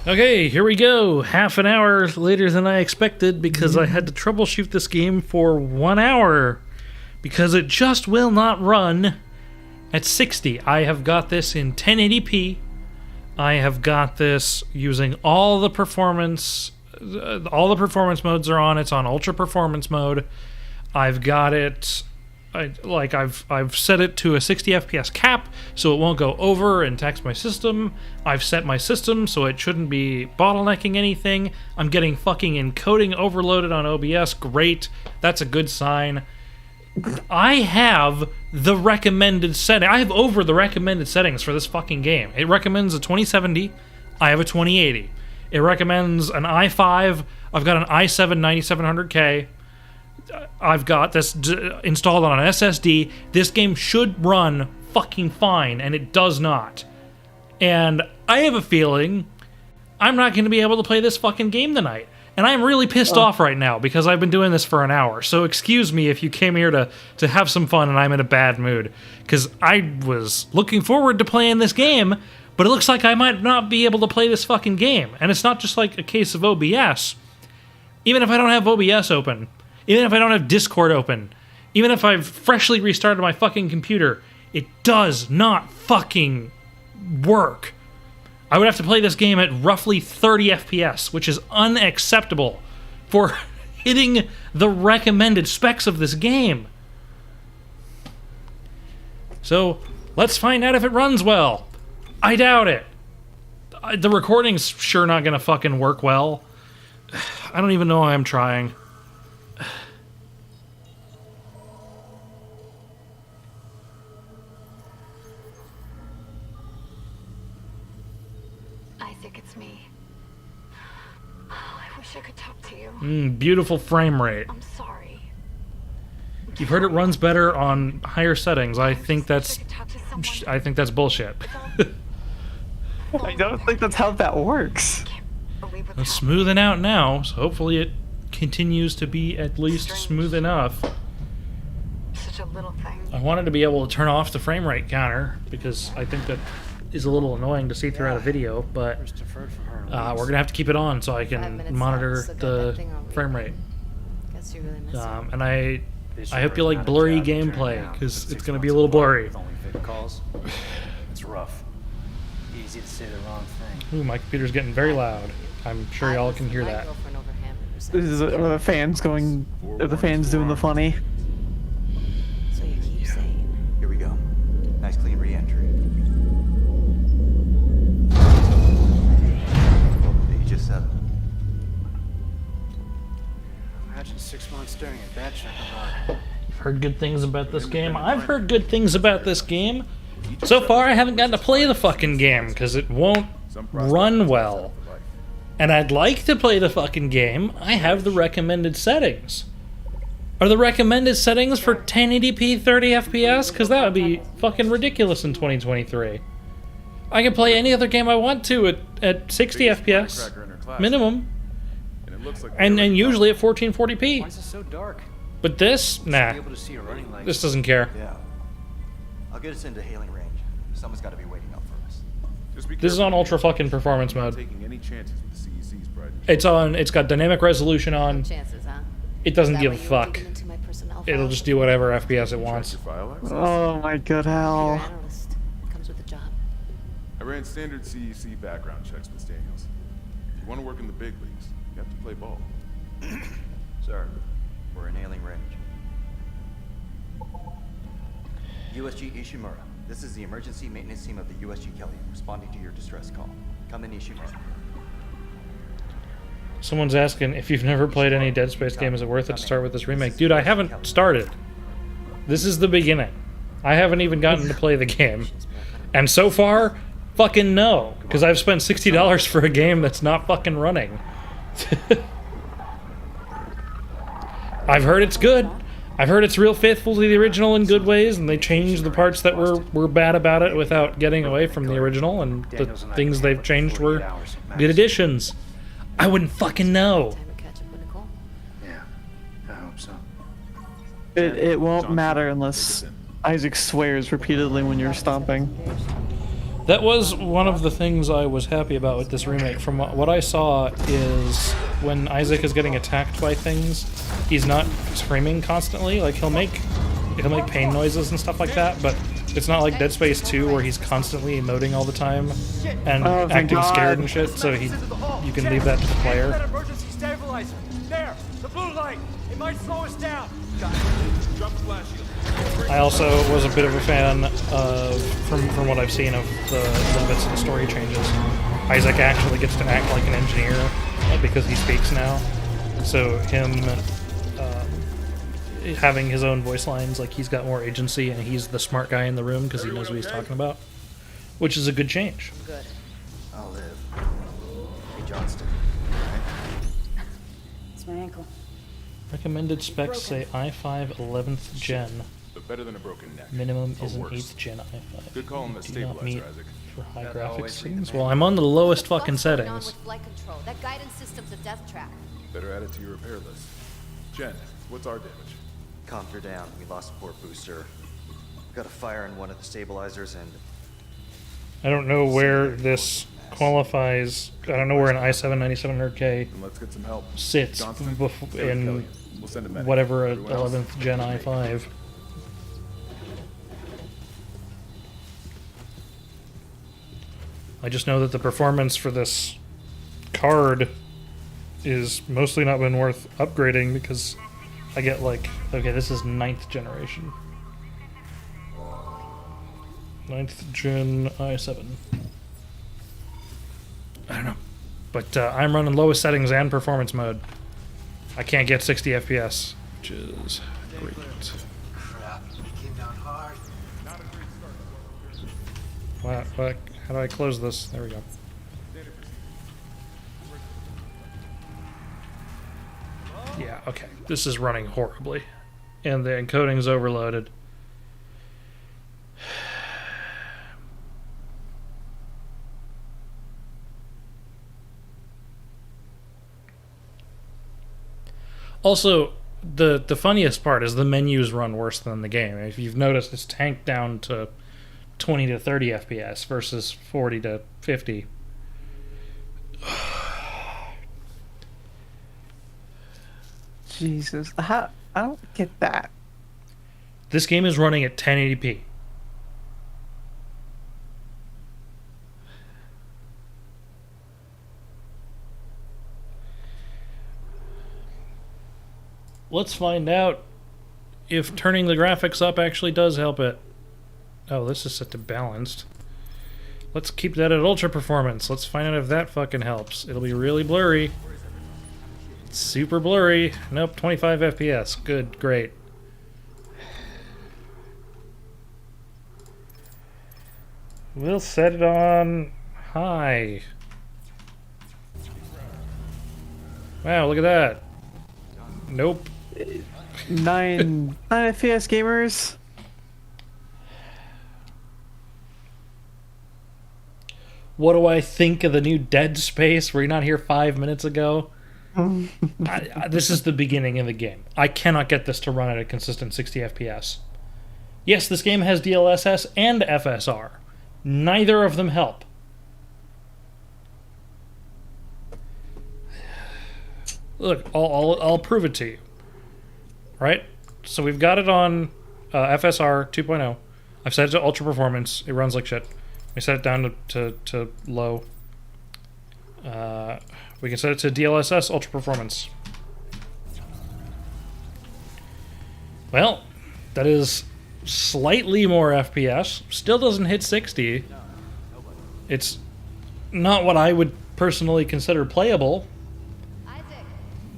Okay, here we go. Half an hour later than I expected because I had to troubleshoot this game for 1 hour because it just will not run at 60. I have got this in 1080p. I have got this using all the performance modes are on. It's on ultra performance mode. I've got it I've set it to a 60 FPS cap so it won't go over and tax my system. I've set my system so it shouldn't be bottlenecking anything. I'm getting fucking encoding overloaded on OBS. Great. That's a good sign. I have the recommended setting. I have over the recommended settings for this fucking game. It recommends a 2070. I have a 2080. It recommends an i5. I've got an i7 9700K. I've got this installed on an SSD. This game should run fucking fine, and it does not. And I have a feeling I'm not going to be able to play this fucking game tonight. And I'm really pissed off right now because I've been doing this for an hour. So excuse me if you came here to have some fun and I'm in a bad mood. Because I was looking forward to playing this game, but it looks like I might not be able to play this fucking game. And it's not just like a case of OBS. Even if I don't have OBS open, even if I don't have Discord open, even if I've freshly restarted my fucking computer, it does not fucking work. I would have to play this game at roughly 30 FPS, which is unacceptable for hitting the recommended specs of this game. So, let's find out if it runs well. I doubt it. The recording's sure not gonna fucking work well. I don't even know why I'm trying. Beautiful frame rate. I'm sorry. You've heard it runs better on higher settings. I think that's bullshit. I don't think that's how that works. It's smoothing out now, so hopefully it continues to be at least smooth enough. Such a little thing. I wanted to be able to turn off the frame rate counter because I think that is a little annoying to see throughout a video, but we're gonna have to keep it on so I can monitor the frame rate. And I hope you like blurry gameplay because it's gonna be a little blurry. It's rough. Easy to say the wrong thing. Ooh, my computer's getting very loud. I'm sure y'all can hear that. Are the fans going? Are the fans doing the funny? So you keep saying. Here we go. Nice clean re-entry. Page 7. Imagine 6 months staring at that checkerboard. You've heard good things about this game. I've heard good things about this game. So far, I haven't gotten to play the fucking game because it won't run well. And I'd like to play the fucking game. I have the recommended settings. Are the recommended settings for 1080p 30 FPS? Because that would be fucking ridiculous in 2023. I can play any other game I want to at 60 FPS minimum, and usually at 1440p. Why is it so dark? But this, nah, this doesn't care. Yeah. I'll get us into hailing range. Someone's got to be waiting up for us. This is on ultra fucking performance mode. Taking any chances with the CEC's project. It's got dynamic resolution on. Chances, huh? It doesn't give a fuck. It'll just do whatever FPS it wants. Oh my good hell. Comes with the job. I ran standard CEC background checks with Daniels. If you want to work in the big leagues, you have to play ball. Sir, we're in hailing range. USG Ishimura. This is the emergency maintenance team of the USG Kelly, responding to your distress call. Come in, Ishimura. Someone's asking if you've never played any Dead Space game, is it worth it to start with this remake? Dude, I haven't started. This is the beginning. I haven't even gotten to play the game. And so far, fucking no. Because I've spent $60 for a game that's not fucking running. I've heard it's good. I've heard it's real faithful to the original in good ways, and they changed the parts that were bad about it without getting away from the original, and the things they've changed were good additions. I wouldn't fucking know. Yeah, I hope so. It won't matter unless Isaac swears repeatedly when you're stomping. That was one of the things I was happy about with this remake. From what I saw is when Isaac is getting attacked by things, he's not screaming constantly. Like he'll make pain noises and stuff like that, but it's not like Dead Space 2 where he's constantly emoting all the time and acting scared and shit. So you can leave that to the player. Emergency stabilizer. There, the blue light. It might slow us down. I also was a bit of a fan of, from what I've seen of the little bits of the story changes. Isaac actually gets to act like an engineer because he speaks now. So him having his own voice lines, like he's got more agency and he's the smart guy in the room because he knows what he's talking about, which is a good change. Good. I'll live. Hey, Johnston. It's my ankle. Recommended specs say i5 11th gen. But better than a broken neck. Minimum Or is an worse. 8th gen i5. Good call on the Do not meet stabilizer, Isaac. for high That graphics always settings. leads me Well, I'm on the lowest fucking What's going on settings. with flight control? That guidance system's a death trap. Better add it to your repair list. Jen, what's our damage? Calmed her down. We lost a port booster. Got a fire in one of the stabilizers and I don't know where this qualifies. I don't know where an i7 9700K Then let's get some help. sits Johnston, bef- go to in Kelly. We'll send a medic. whatever a Everyone else, 11th gen i5. I just know that the performance for this card is mostly not been worth upgrading because I get like, okay, this is 9th generation. 9th gen i7. I don't know. But I'm running lowest settings and performance mode. I can't get 60 FPS, which is great. Crap, it came down hard. What? How do I close this? There we go. Yeah, okay. This is running horribly. And the encoding's overloaded. Also, the funniest part is the menus run worse than the game. If you've noticed, it's tanked down to 20 to 30 FPS versus 40 to 50. Jesus, how? I don't get that. This game is running at 1080p. Let's find out if turning the graphics up actually does help it. Oh, this is set to balanced. Let's keep that at ultra performance. Let's find out if that fucking helps. It'll be really blurry. It's super blurry. Nope, 25 FPS. Good, great. We'll set it on high. Wow, look at that. Nope. 9 FPS gamers. What do I think of the new Dead Space? Were you not here 5 minutes ago? This is the beginning of the game. I cannot get this to run at a consistent 60 FPS. Yes, this game has DLSS and FSR. Neither of them help. Look, I'll prove it to you. Right? So we've got it on FSR 2.0. I've set it to ultra performance. It runs like shit. We set it down to low. We can set it to DLSS ultra performance. Well, that is slightly more FPS. Still doesn't hit 60. It's not what I would personally consider playable. Isaac,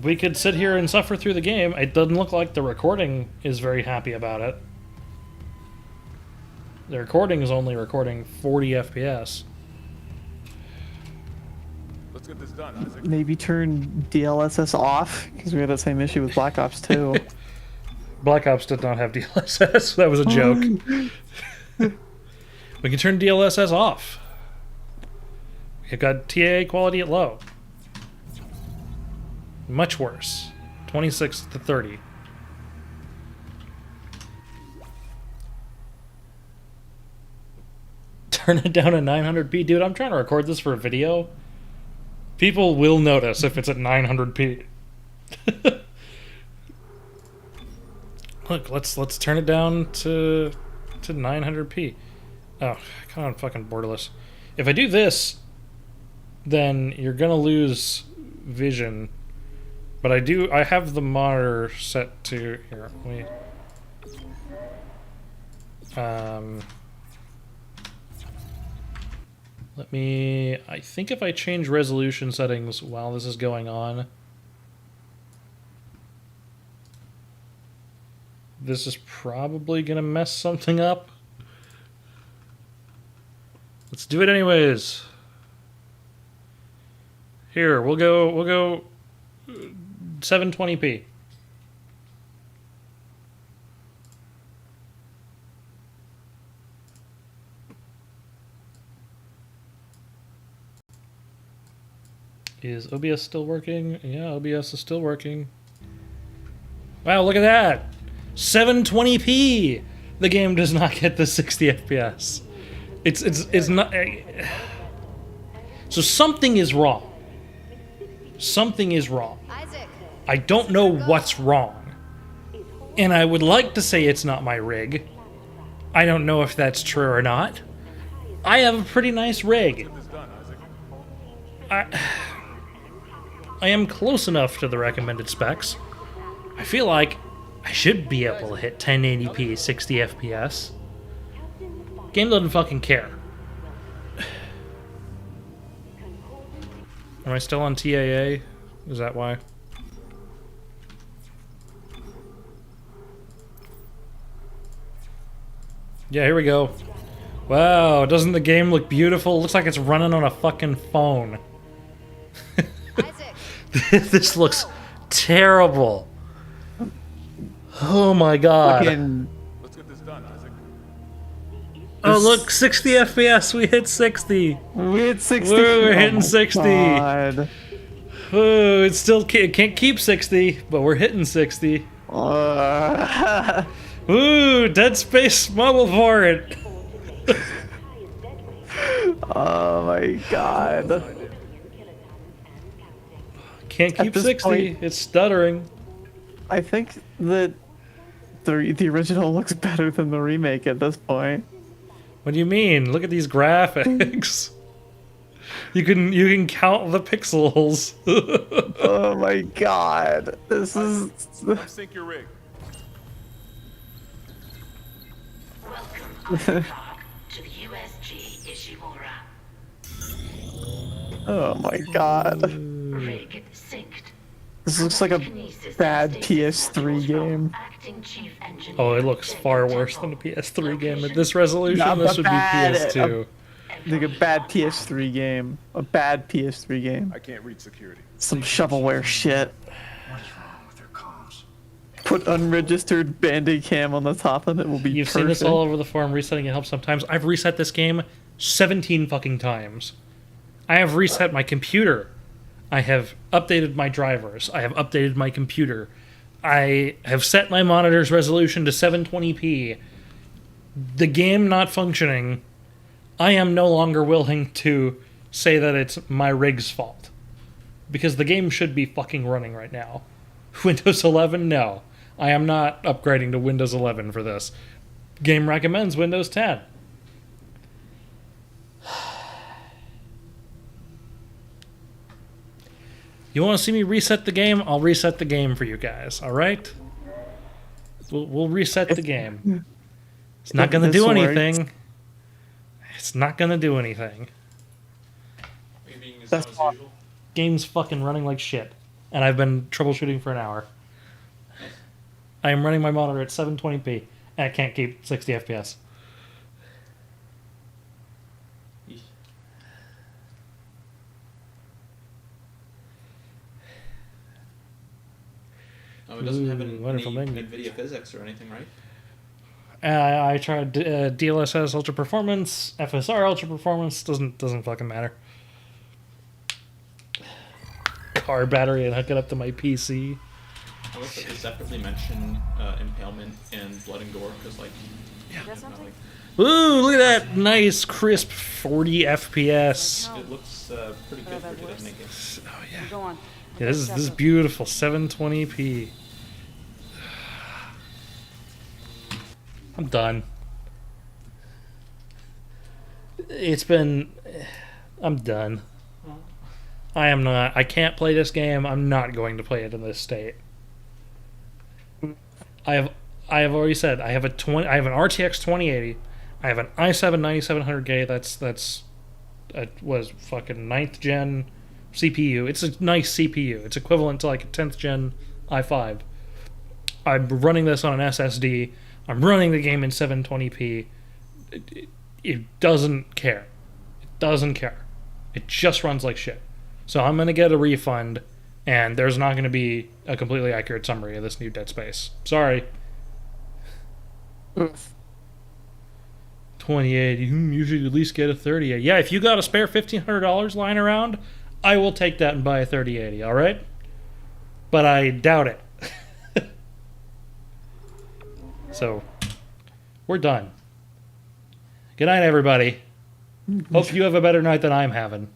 We could sit here and suffer through the game. It doesn't look like the recording is very happy about it. The recording is only recording 40 FPS. Let's get this done, Isaac. Maybe turn DLSS off because we had that same issue with Black Ops 2. Black Ops did not have DLSS. That was a joke. We can turn DLSS off. We've got TAA quality at low. Much worse. 26 to 30. turn it down to 900p. Dude, I'm trying to record this for a video. People will notice if it's at 900p. Look, let's turn it down to 900p. Oh, come on, fucking borderless. If I do this, then you're gonna lose vision. But I have the monitor set to here. I think if I change resolution settings while this is going on, this is probably gonna mess something up. Let's do it anyways. Here, we'll go 720p. Is OBS still working? Yeah, OBS is still working. Wow, look at that! 720p! The game does not get the 60 FPS. It's not... So something is wrong. Something is wrong. Isaac. I don't know what's wrong. And I would like to say it's not my rig. I don't know if that's true or not. I have a pretty nice rig. I am close enough to the recommended specs. I feel like I should be able to hit 1080p 60 FPS. Game doesn't fucking care. Am I still on TAA? Is that why? Yeah, here we go. Wow, doesn't the game look beautiful? Looks like it's running on a fucking phone. Isaac. This looks terrible. Oh my god. Let's get this done, Isaac. Oh look, 60 FPS. We hit 60. We hit 60. We're hitting 60. God. Oh, it still can't keep 60, but we're hitting 60. Ooh, Dead Space mobile for it. Oh my god. Can't keep this 60. point- It's stuttering. I think that the original looks better than the remake at this point. What do you mean? Look at these graphics. You can count the pixels. Oh my god. This is... Sync your rig. Welcome to the USG Ishimura. Oh my god. Rig synced. This looks like a bad PS3 game. Acting Chief Engineer. Oh, it looks far worse than a PS3 game. At this resolution, Nah, this but would be bad. PS2. Like a bad PS3 game. A bad PS3 game. I can't reach security. Some shovelware shit. What is wrong with their comms? Put unregistered Bandicam on the top and it will be You've perfect. seen this all over the forum. Resetting it helps sometimes. I've reset this game 17 fucking times. I have reset my computer. I have updated my drivers. I have updated my computer. I have set my monitor's resolution to 720p. The game not functioning, I am no longer willing to say that it's my rig's fault. Because the game should be fucking running right now. Windows 11? No. I am not upgrading to Windows 11 for this. Game recommends Windows 10. You want to see me reset the game? I'll reset the game for you guys, alright? We'll reset the game. It's not going to do anything. It's not going to do anything. That's fine. Game's fucking running like shit. And I've been troubleshooting for an hour. I am running my monitor at 720p. And I can't keep 60 FPS. Oh, it doesn't have any wonderful menu. NVIDIA physics or anything, right? I tried DLSS Ultra Performance, FSR Ultra Performance. Doesn't fucking matter. Car battery and hook it up to my PC. I wish I could separately mention Impalement and Blood and Gore, because, like, Got something? Ooh, look at that nice, crisp 40 FPS. It looks pretty good for 2018. Oh, yeah. Go on. Yeah, this is beautiful 720p. I'm done. I'm done. I am not. I can't play this game. I'm not going to play it in this state. I have already said I have an RTX 2080. I have an i7 9700K. That's was fucking 9th gen CPU. It's a nice CPU. It's equivalent to like a 10th gen i5. I'm running this on an SSD. I'm running the game in 720p. It doesn't care. It doesn't care. It just runs like shit. So I'm going to get a refund, and there's not going to be a completely accurate summary of this new Dead Space. Sorry. 2080. You should at least get a 3080. Yeah, if you got a spare $1,500 lying around, I will take that and buy a 3080, all right? But I doubt it. So, we're done. Good night, everybody. Hope you have a better night than I'm having.